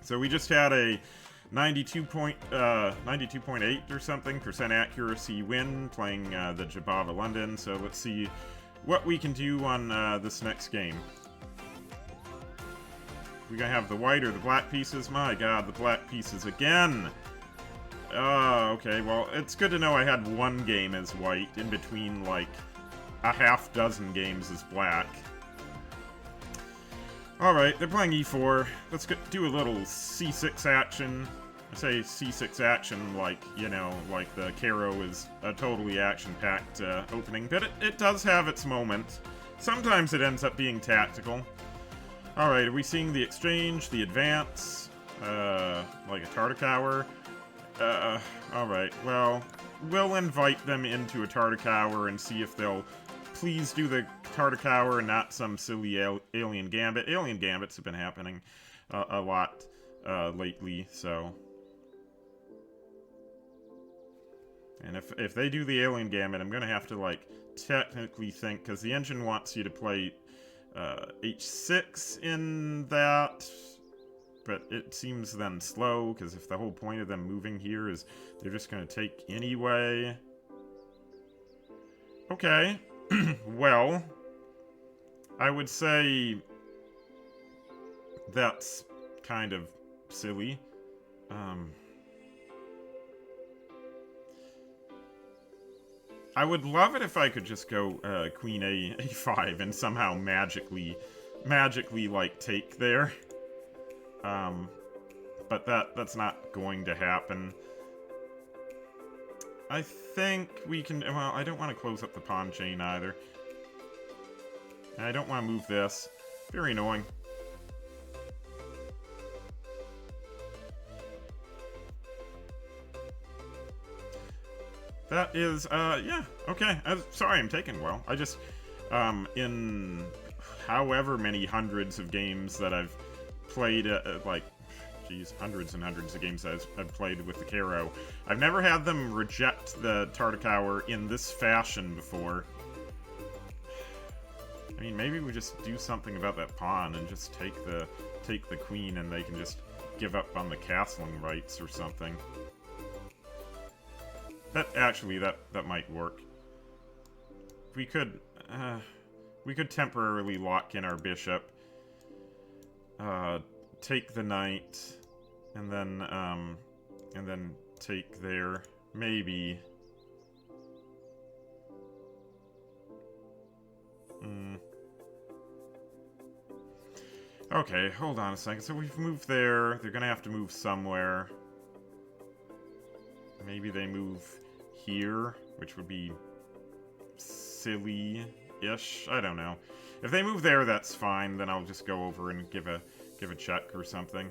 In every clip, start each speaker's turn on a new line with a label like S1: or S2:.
S1: So we just had a 92.8 or something % accuracy win playing the Jabava London. So let's see what we can do on this next game. We gonna have the white or the black pieces? My god, the black pieces again! Okay, well, it's good to know I had one game as white in between, like, a half dozen games as black. Alright, they're playing e4. Let's do a little c6 action. I say c6 action like, you know, like the Caro is a totally action-packed opening, but it does have its moment. Sometimes it ends up being tactical. Alright, are we seeing the exchange, the advance, like a Tartakower? Alright, well, we'll invite them into a Tartakower and see if they'll please do the Tartakower and not some silly Alien Gambit. Alien Gambits have been happening a lot lately, so... And if they do the Alien Gambit, I'm gonna have to, like, technically think, because the engine wants you to play h6 in that... But it seems then slow, because if the whole point of them moving here is they're just going to take anyway. Okay. Well, I would say that's kind of silly. I would love it if I could just go Queen A5 and somehow magically, like, take there. But that's not going to happen. I think we can... Well, I don't want to close up the pawn chain either. And I don't want to move this. Very annoying. That is, yeah, okay. Sorry, I'm taking well. I just, in however many hundreds of games that I've played, like, geez, hundreds and hundreds of games I've played with the Caro, I've never had them reject the Tartakower in this fashion before. I mean, maybe we just do something about that pawn and just take the queen and they can just give up on the castling rights or something. Actually, that might work. We could temporarily lock in our bishop, take the knight, and then take there, maybe. Okay, hold on a second. So we've moved there. They're gonna have to move somewhere. Maybe they move here, which would be silly-ish. I don't know. If they move there, that's fine. Then I'll just go over and give a check or something.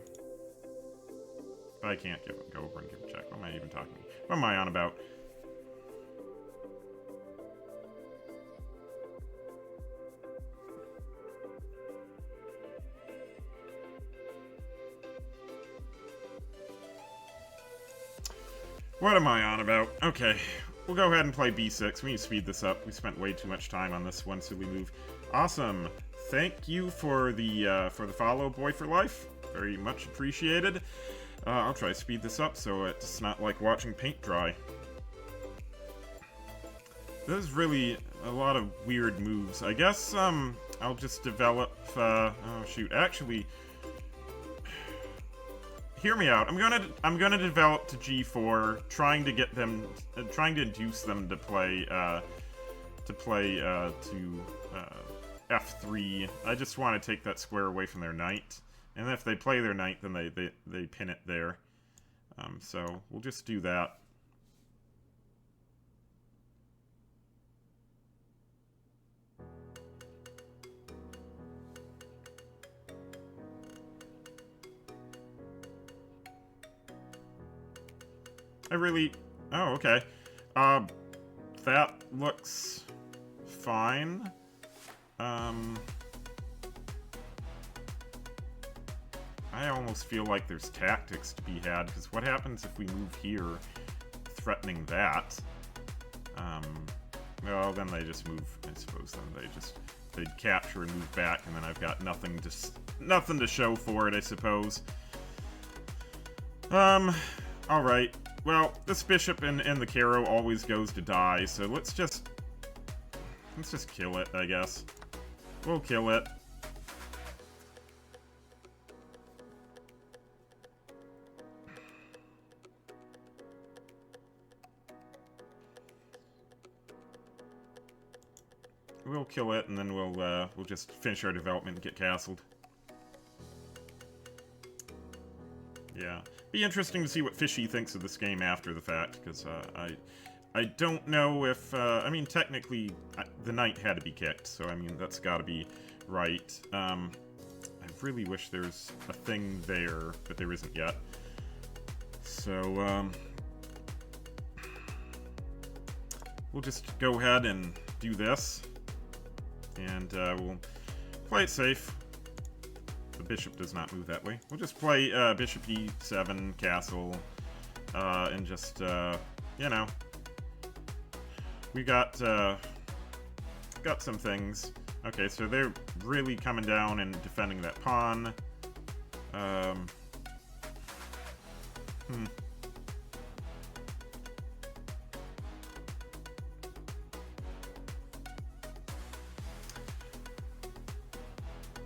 S1: But I can't go over and give a check. What am I even talking? What am I on about? What am I on about? Okay, we'll go ahead and play b6. We need to speed this up. We spent way too much time on this one silly move. Awesome. Thank you for the follow, Boy for Life. Very much appreciated. I'll try to speed this up so it's not like watching paint dry. There's really a lot of weird moves. I guess I'll just develop. Oh shoot! Actually, hear me out. I'm gonna develop to G4, trying to get them, trying to induce them to play F3. I just want to take that square away from their knight, and if they play their knight, then they pin it there. So we'll just do that. Oh, okay. That looks fine. I almost feel like there's tactics to be had, because what happens if we move here, threatening that? Well, then they just move, I suppose, then they'd capture and move back, and then I've got nothing to show for it, I suppose. Alright. Well, this bishop in the Caro always goes to die, so let's just kill it, I guess. We'll kill it. We'll kill it, and then we'll just finish our development and get castled. Yeah. Be interesting to see what Fishy thinks of this game after the fact, because I don't know if, I mean, technically, the knight had to be kicked, so, I mean, that's gotta be right. I really wish there's a thing there, but there isn't yet. So, we'll just go ahead and do this. And we'll play it safe. The bishop does not move that way. We'll just play bishop e7, castle, and just, you know, we got some things. Okay, so they're really coming down and defending that pawn.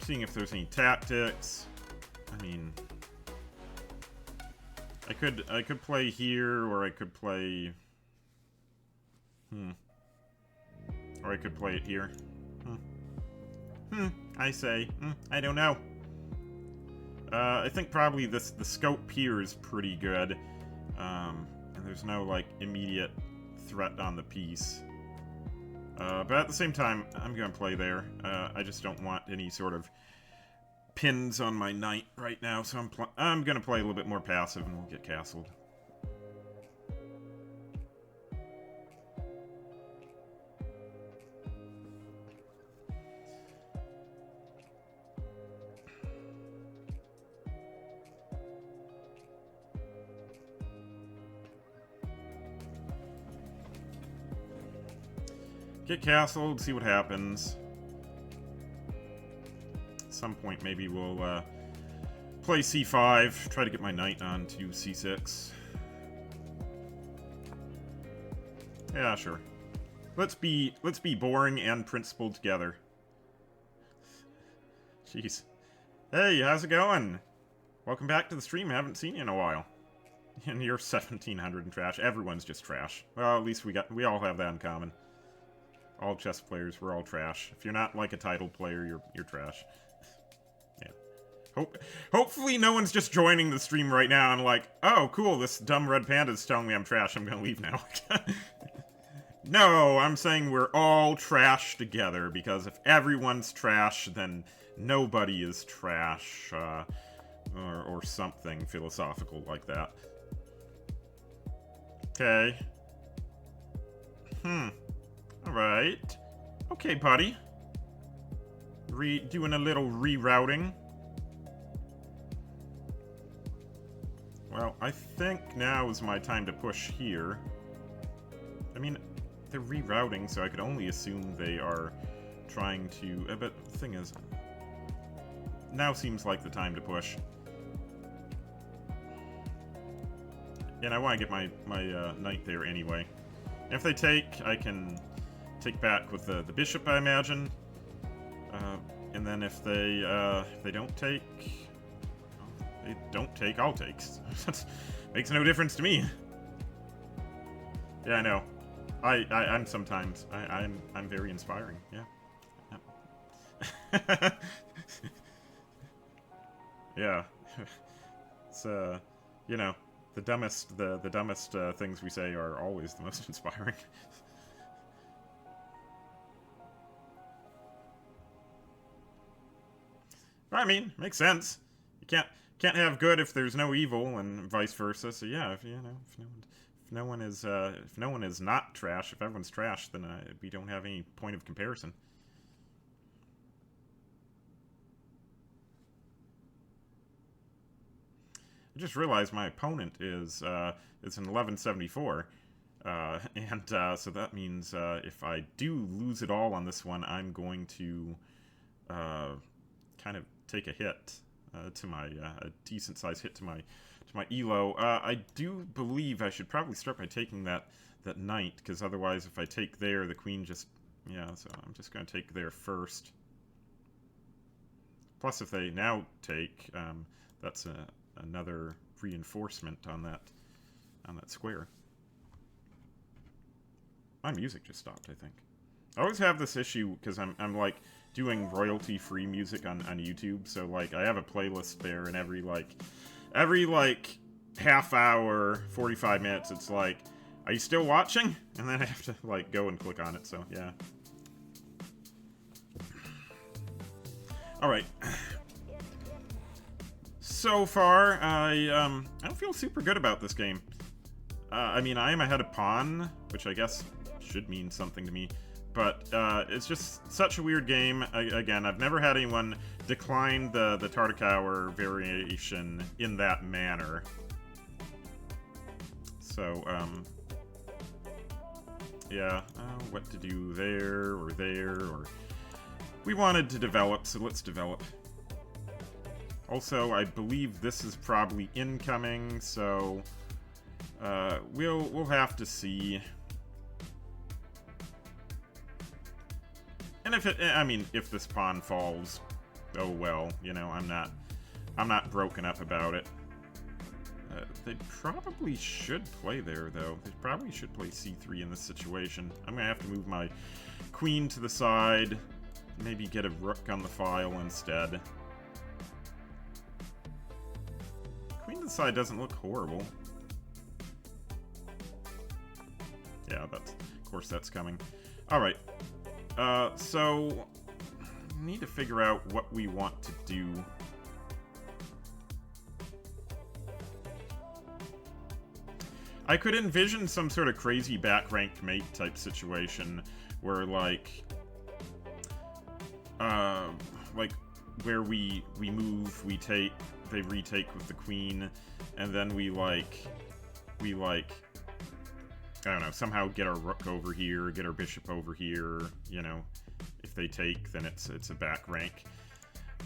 S1: Seeing if there's any tactics. I mean, I could play here, or I could play. Or I could play it here. I say. I don't know. I think probably the scope here is pretty good, and there's no like immediate threat on the piece. But at the same time, I'm gonna play there. I just don't want any sort of pins on my knight right now, so I'm gonna play a little bit more passive, and we'll get castled. Get castled, see what happens. At some point, maybe we'll play c5, try to get my knight onto c6. Yeah, sure. Let's be boring and principled together. Jeez. Hey, how's it going? Welcome back to the stream. I haven't seen you in a while. And you're 1700 and trash. Everyone's just trash. Well, at least we all have that in common. All chess players, we're all trash. If you're not like a title player, you're trash. Yeah. Hopefully no one's just joining the stream right now and like, oh, cool, this dumb red panda's telling me I'm trash, I'm gonna leave now. No, I'm saying we're all trash together, because if everyone's trash, then nobody is trash, or something philosophical like that. Okay. Alright. Okay, buddy. Doing a little rerouting. Well, I think now is my time to push here. I mean, they're rerouting, so I could only assume they are trying to... but the thing is... now seems like the time to push. And I want to get my knight there anyway. And if they take, I can take back with the bishop, I imagine. And then if they don't take... they don't take, I'll take. Makes no difference to me. Yeah, I know. I'm sometimes. I'm very inspiring, yeah. Yeah. It's, you know, the dumbest things we say are always the most inspiring. I mean, makes sense. You can't have good if there's no evil, and vice versa. So yeah, if no one is not trash, if everyone's trash, then we don't have any point of comparison. I just realized my opponent is an 1174, and so that means if I do lose it all on this one, I'm going to kind of take a hit. to my a decent size hit to my elo. I do believe I should probably start by taking that knight, because otherwise if I take there, the queen just, yeah, so I'm just going to take there first. Plus if they now take, that's another reinforcement on that square. My music just stopped, I think. I always have this issue because I'm like doing royalty-free music on YouTube, so like I have a playlist there, and every half hour, 45 minutes, it's like, are you still watching? And then I have to like go and click on it, so yeah. Alright. So far, I don't feel super good about this game. I mean, I am ahead of pawn, which I guess should mean something to me. But it's just such a weird game. Again, I've never had anyone decline the Tartakower variation in that manner. So, yeah, what to do there, or... We wanted to develop, so let's develop. Also, I believe this is probably incoming, so... we'll have to see. And if this pawn falls, oh well, you know, I'm not broken up about it. They probably should play there, though. They probably should play c3 in this situation. I'm gonna have to move my queen to the side, maybe get a rook on the file instead. Queen to the side doesn't look horrible. Yeah, of course that's coming. Alright. So, we need to figure out what we want to do. I could envision some sort of crazy back-ranked mate type situation where, like where we move, we take, they retake with the queen, and then we I don't know, somehow get our rook over here, get our bishop over here, you know. If they take, then it's a back rank.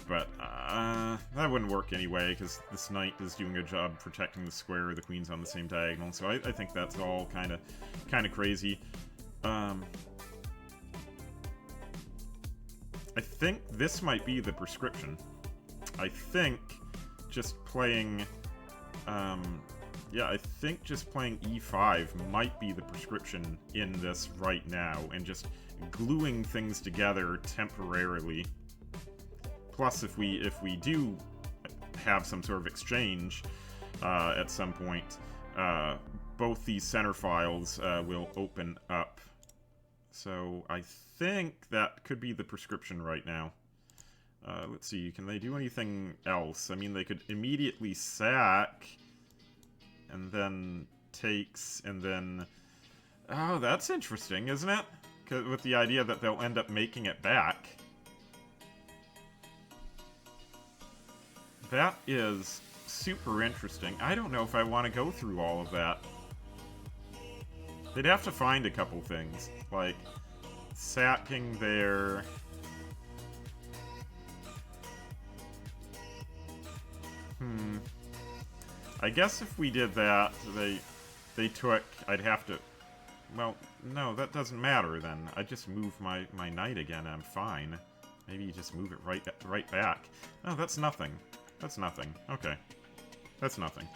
S1: But, that wouldn't work anyway, because this knight is doing a job protecting the square, the queen's on the same diagonal, so I think that's all kind of crazy. I think this might be the prescription. I think just playing, yeah, I think just playing e5 might be the prescription in this right now, and just gluing things together temporarily. Plus, if we do have some sort of exchange at some point, both these center files will open up. So I think that could be the prescription right now. Let's see, can they do anything else? I mean, they could immediately sack, and then takes, and then... Oh, that's interesting, isn't it? With the idea that they'll end up making it back. That is super interesting. I don't know if I want to go through all of that. They'd have to find a couple things, like sacking there. I guess if we did that, they took, I'd have to, well, no, that doesn't matter then. I just move my knight again, I'm fine. Maybe you just move it right back. No, that's nothing. That's nothing. Okay. That's nothing.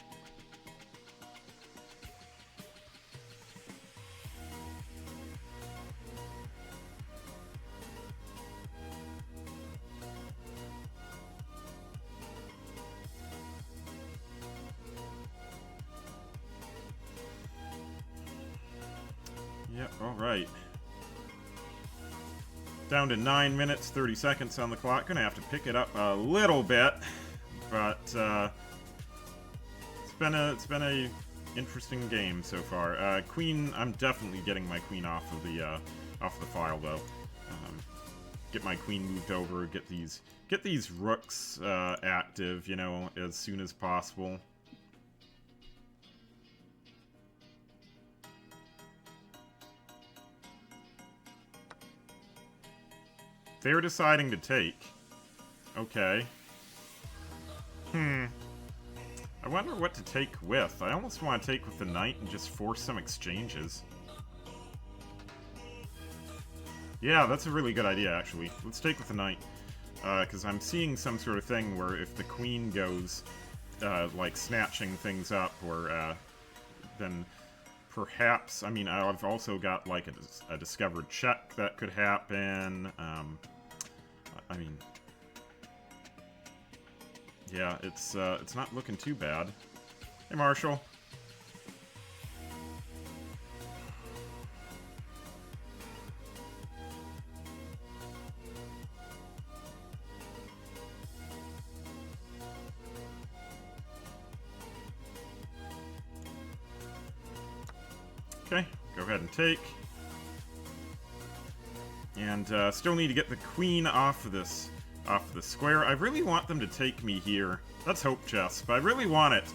S1: Yep, alright. Down to 9 minutes, 30 seconds on the clock. Gonna have to pick it up a little bit, but it's been a interesting game so far. Queen, I'm definitely getting my queen off of the file though. Get my queen moved over. Get these rooks active, you know, as soon as possible. They're deciding to take. Okay. Hmm. I wonder what to take with. I almost want to take with the knight and just force some exchanges. Yeah, that's a really good idea, actually. Let's take with the knight. Because I'm seeing some sort of thing where if the queen goes, like, snatching things up, or, then perhaps... I mean, I've also got, like, a discovered check that could happen. I mean... Yeah, it's not looking too bad. Hey, Marshall. Okay, go ahead and take. And still need to get the queen off of this square. I really want them to take me here. That's Hope Chest, but I really want it,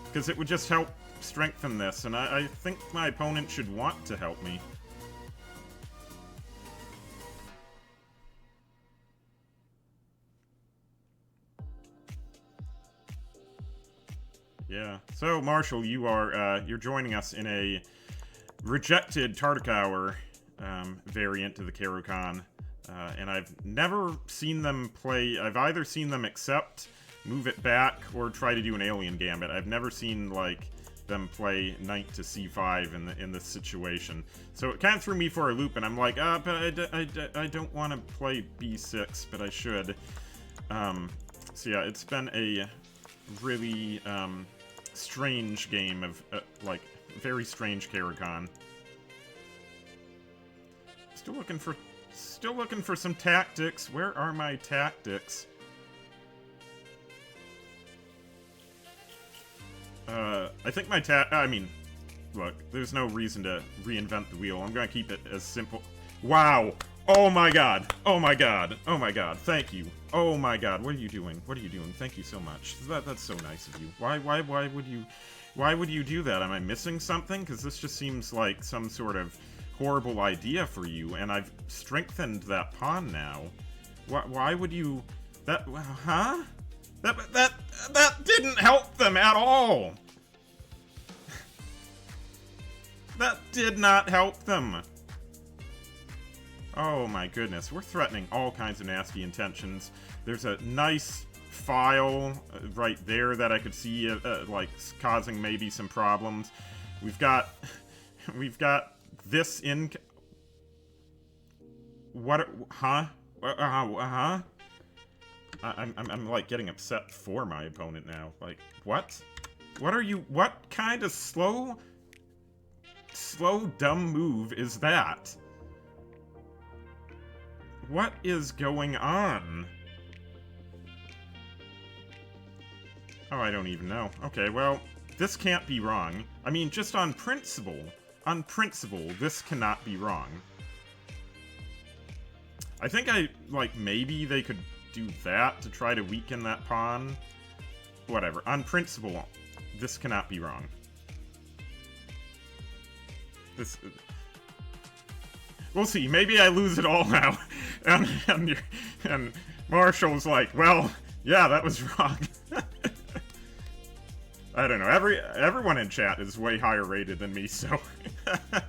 S1: because it would just help strengthen this, and I think my opponent should want to help me. Yeah. So, Marshall, you're joining us in a rejected Tartakower variant to the Caro Kann. And I've never seen them play... I've either seen them accept, move it back, or try to do an Alien Gambit. I've never seen, like, them play knight to c5 in this situation. So it kind of threw me for a loop, and I'm like, but I don't want to play b6, but I should. So yeah, it's been a really strange game of, like, very strange Caro Kann. Still looking for some tactics. Where are my tactics? I think my I mean, look, there's no reason to reinvent the wheel. I'm gonna keep it as simple. Wow! Oh my god! Oh my god! Oh my god! Thank you! Oh my god! What are you doing? What are you doing? Thank you so much. That's so nice of you. Why would you do that? Am I missing something? Because this just seems like some sort of horrible idea for you, and I've strengthened that pawn now. Why would you... That... Huh? That didn't help them at all! That did not help them! Oh my goodness, we're threatening all kinds of nasty intentions. There's a nice file right there that I could see, like, causing maybe some problems. We've got this in... What? Huh? Huh? I'm like getting upset for my opponent now. Like, what? What are you... What kind of slow, dumb move is that? What is going on? Oh, I don't even know. Okay, well, this can't be wrong. I mean, just on principle, this cannot be wrong. I think like, maybe they could do that to try to weaken that pawn. Whatever. On principle, this cannot be wrong. This... We'll see. Maybe I lose it all now. And Marshall's like, well, yeah, that was wrong. I don't know. Everyone in chat is way higher rated than me, so... I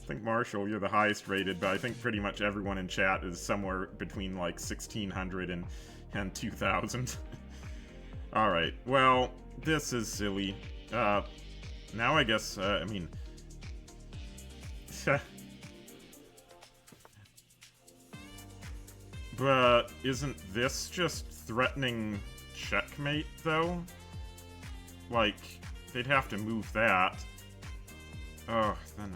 S1: think, Marshall, you're the highest rated, but I think pretty much everyone in chat is somewhere between, like, 1,600 and 2,000. Alright, well, this is silly. Now I guess, I mean... But isn't this just threatening checkmate, though? Like, they'd have to move that. Oh, then...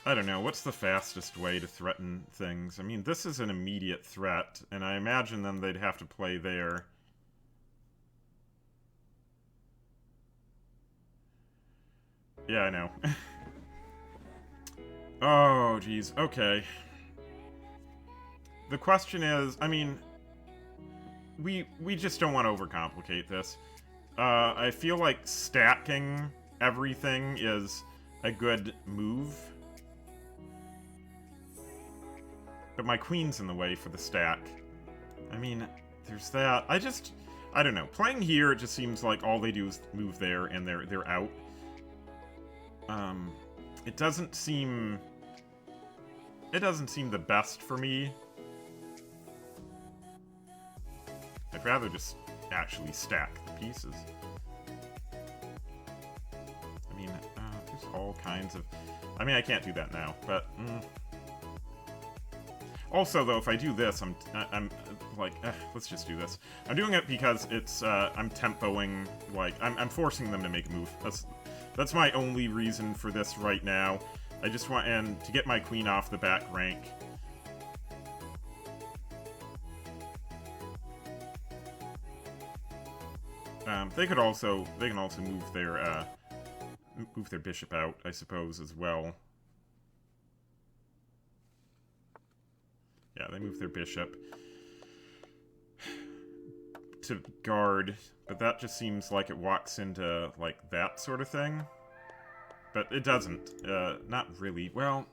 S1: I don't know, what's the fastest way to threaten things? I mean, this is an immediate threat, and I imagine then they'd have to play there. Yeah, I know. Oh, geez, okay. The question is, I mean, we just don't want to overcomplicate this. I feel like stacking everything is a good move. But my queen's in the way for the stack. I mean, there's that. I don't know. Playing here, it just seems like all they do is move there, and they're out. It doesn't seem the best for me. I'd rather just actually stack the pieces. I mean, there's all kinds of... I mean, I can't do that now, but... Also, though, if I do this, I'm like, let's just do this. I'm doing it because it's, I'm tempoing, like, I'm forcing them to make a move. That's my only reason for this right now. I just want, and to get my queen off the back rank. They can also move their bishop out, I suppose, as well. Yeah, they move their bishop to guard, but that just seems like it walks into, like, that sort of thing. But it doesn't. Not really. Well,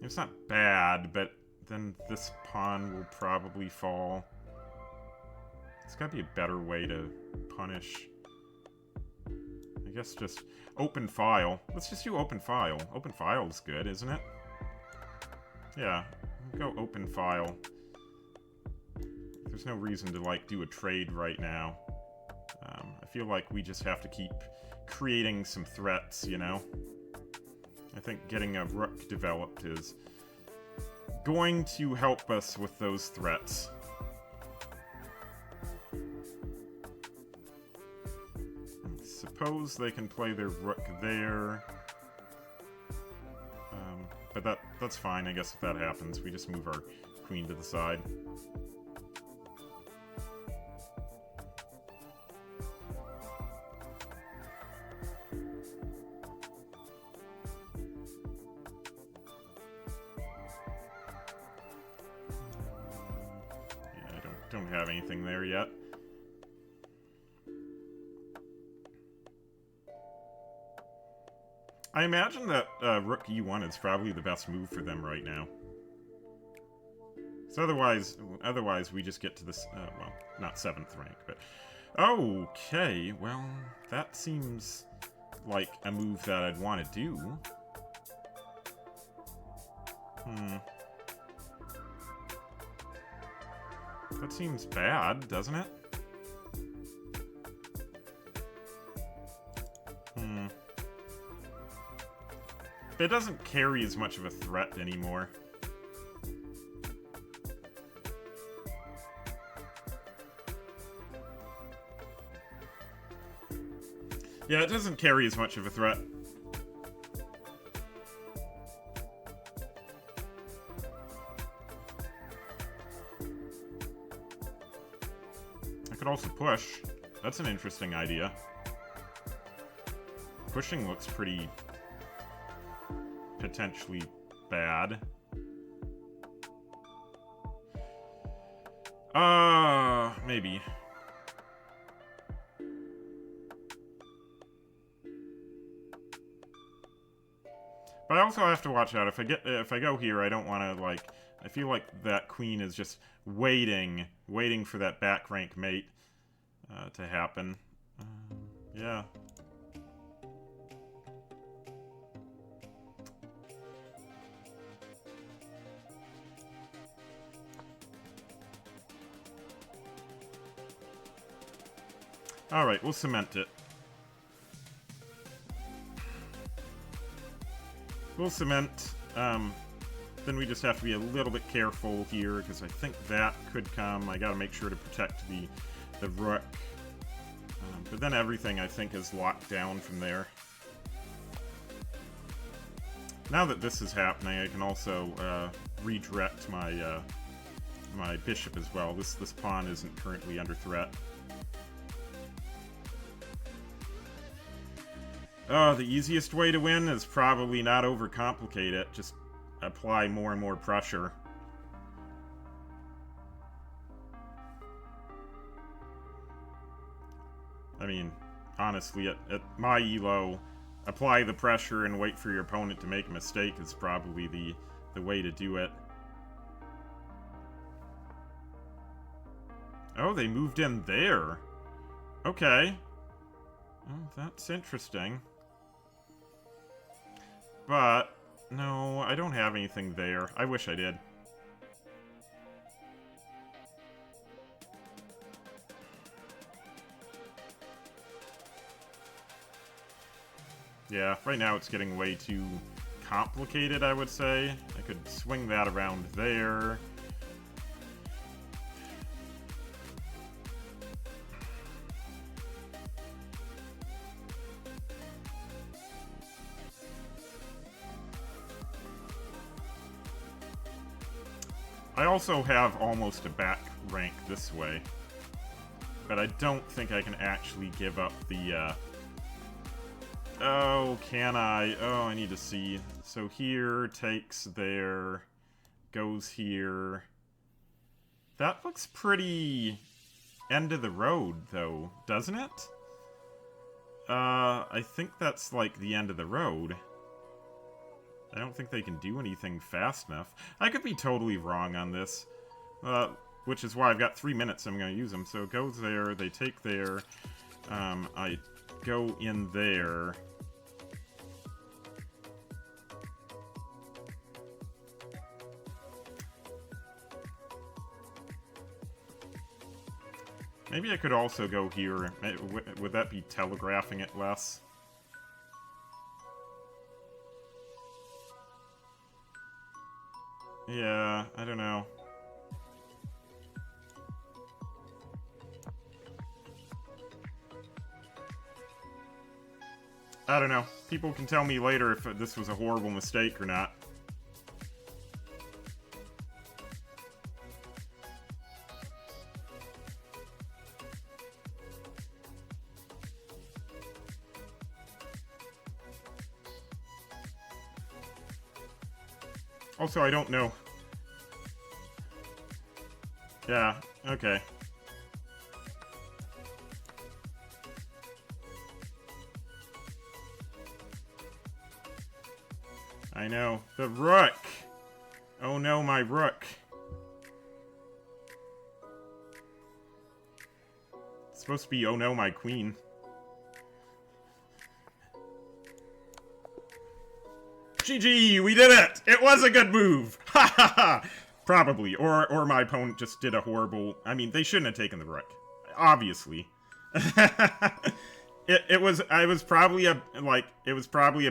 S1: it's not bad, but then this pawn will probably fall. There's gotta be a better way to punish. I guess just open file. Let's just do open file. Open file's good, isn't it? Yeah. Go open file. There's no reason to, like, do a trade right now. I feel like we just have to keep creating some threats, you know? I think getting a rook developed is going to help us with those threats. I suppose they can play their rook there. But that's fine, I guess, if that happens. We just move our queen to the side. Yeah, I don't have anything there yet. I imagine that Rook E1 is probably the best move for them right now. So otherwise we just get to this, well, not 7th rank, but... Okay, well, that seems like a move that I'd want to do. That seems bad, doesn't it? It doesn't carry as much of a threat anymore. Yeah, it doesn't carry as much of a threat. I could also push. That's an interesting idea. Pushing looks pretty... potentially bad. Maybe. But I also have to watch out. If I go here, I don't want to, like... I feel like that queen is just waiting for that back rank mate to happen. Yeah. Alright, we'll cement it. We'll cement. Then we just have to be a little bit careful here, because I think that could come. I gotta make sure to protect the rook. But then everything, I think, is locked down from there. Now that this is happening, I can also redirect my my bishop as well. This pawn isn't currently under threat. The easiest way to win is probably not overcomplicate it. Just apply more and more pressure. I mean, honestly, at my elo, apply the pressure and wait for your opponent to make a mistake is probably the way to do it. Oh, they moved in there. Okay. Well, that's interesting. But, no, I don't have anything there. I wish I did. Yeah, right now it's getting way too complicated, I would say. I could swing that around there. I also have almost a back rank this way. But I don't think I can actually give up the, Oh, can I? Oh, I need to see. So here, takes there, goes here. That looks pretty end of the road, though, doesn't it? I think that's, like, the end of the road. I don't think they can do anything fast enough. I could be totally wrong on this. Which is why I've got 3 minutes I'm going to use them. So it goes there, they take there. I go in there. Maybe I could also go here. Would that be telegraphing it less? Yeah, I don't know. I don't know. People can tell me later if this was a horrible mistake or not. Also, I don't know. Yeah, okay. I know. The rook! Oh no, my rook. It's supposed to be, oh no, my queen. GG, we did it! It was a good move! Ha ha ha! Probably. Or my opponent just did a horrible... I mean, they shouldn't have taken the rook. Obviously. It was probably a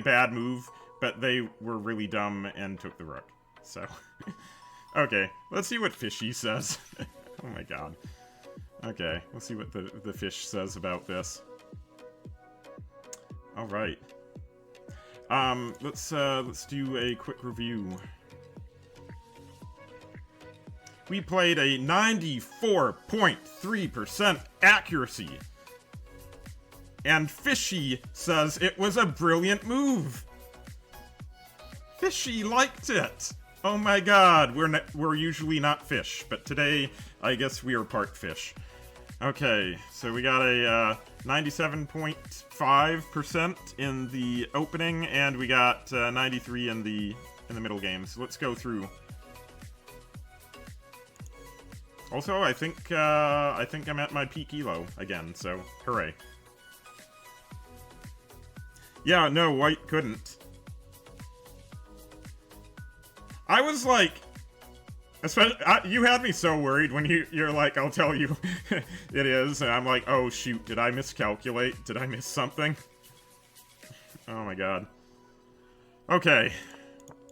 S1: bad move, but they were really dumb and took the rook. So... Okay, let's see what Fishy says. Oh my god. Okay, let's see what the fish says about this. Alright. Let's do a quick review. We played a 94.3% accuracy. And Fishy says it was a brilliant move. Fishy liked it. Oh my god, we're usually not fish, but today I guess we are part fish. Okay, so we got a 97.5% in the opening, and we got 93 in the middle game. So let's go through. Also, I think I'm at my peak elo again. So hooray! Yeah, no, white couldn't. I was like. Especially, you had me so worried when you're like, I'll tell you it is, and I'm like, oh shoot, did I miscalculate? Did I miss something? Oh my god. Okay.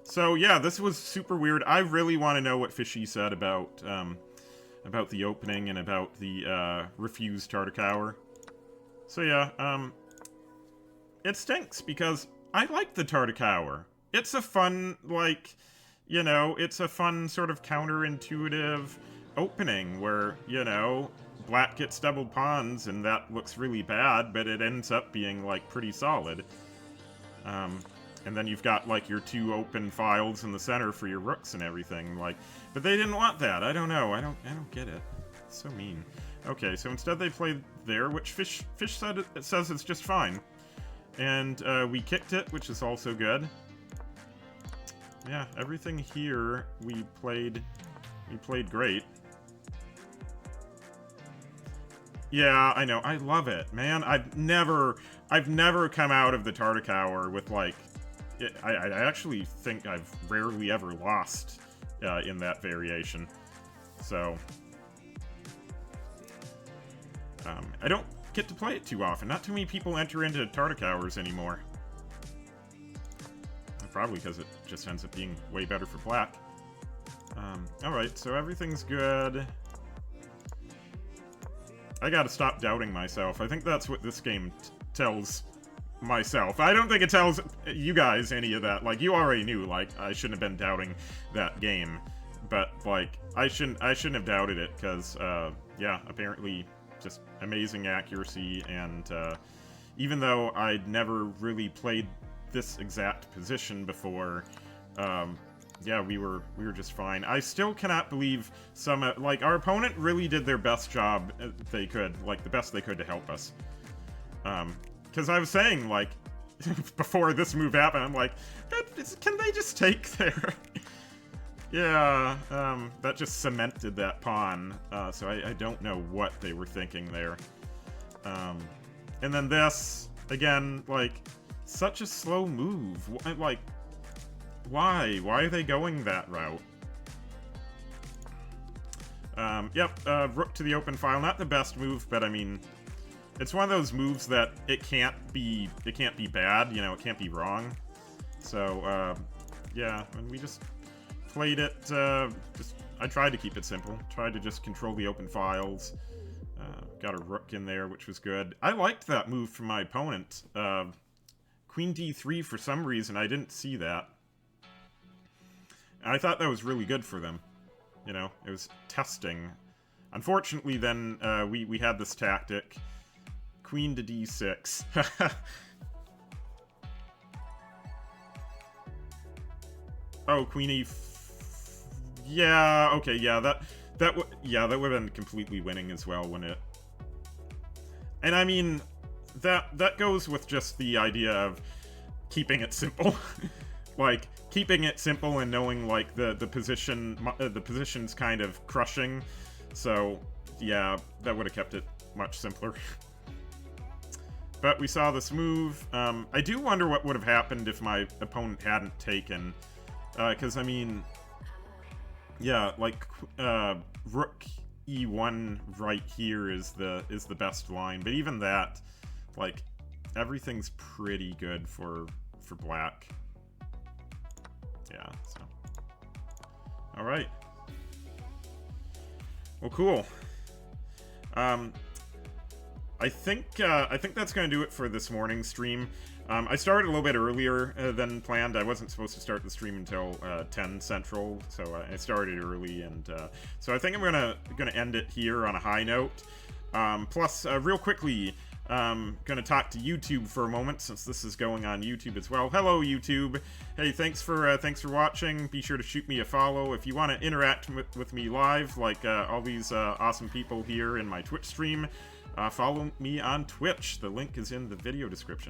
S1: So yeah, this was super weird. I really want to know what Fishy said about the opening and about the, refused Tartakower. So yeah, it stinks, because I like the Tartakower. It's a fun, like... You know, it's a fun sort of counterintuitive opening where, you know, black gets doubled pawns and that looks really bad, but it ends up being, like, pretty solid. And then you've got, like, your two open files in the center for your rooks and everything, like, but they didn't want that. I don't know. I don't get it. It's so mean. Okay, so instead they played there, which Fish said it says it's just fine. And we kicked it, which is also good. Yeah, everything here we played great. Yeah, I know. I love it, man. I've never come out of the Tartakower with, like... I actually think I've rarely ever lost in that variation. So... I don't get to play it too often. Not too many people enter into Tartakowers anymore. Probably because it just ends up being way better for black. Alright, so everything's good. I gotta stop doubting myself. I think that's what this game tells myself. I don't think it tells you guys any of that. Like, you already knew, like, I shouldn't have been doubting that game. But, like, I shouldn't have doubted it, because, yeah, apparently just amazing accuracy, and, even though I'd never really played this exact position before, yeah, we were just fine. I still cannot believe some, like, our opponent really did their best job they could, like, the best they could to help us. Because I was saying, like, before this move happened, I'm like, can they just take their... Yeah, that just cemented that pawn, so I don't know what they were thinking there. And then this, again, like, such a slow move. Like, why? Why are they going that route? Yep, rook to the open file. Not the best move, but I mean, it's one of those moves that it can't be bad, you know, it can't be wrong. So, yeah, and we just played it, I tried to keep it simple. Tried to just control the open files. Got a rook in there, which was good. I liked that move from my opponent. Queen d3, for some reason, I didn't see that. I thought that was really good for them. You know, it was testing. Unfortunately, then, we had this tactic. Queen to d6. Oh, queen e... Yeah, okay, yeah, that would have been completely winning as well, wouldn't it? And I mean, that goes with just the idea of keeping it simple. Like, keeping it simple and knowing, like, the position's kind of crushing. So, yeah, that would have kept it much simpler. But we saw this move. I do wonder what would have happened if my opponent hadn't taken. Because, I mean, yeah, like, rook e1 right here is the best line. But even that, like, everything's pretty good for black. Yeah, so. Alright. Well, cool. I think that's going to do it for this morning's stream. I started a little bit earlier than planned. I wasn't supposed to start the stream until 10 Central, so I started early, and so I think I'm gonna end it here on a high note. Plus, real quickly, gonna talk to YouTube for a moment, since this is going on YouTube as well. Hello, YouTube. Hey, thanks for watching. Be sure to shoot me a follow if you want to interact with me live, like all these awesome people here in my Twitch stream. Follow me on Twitch. The link is in the video description.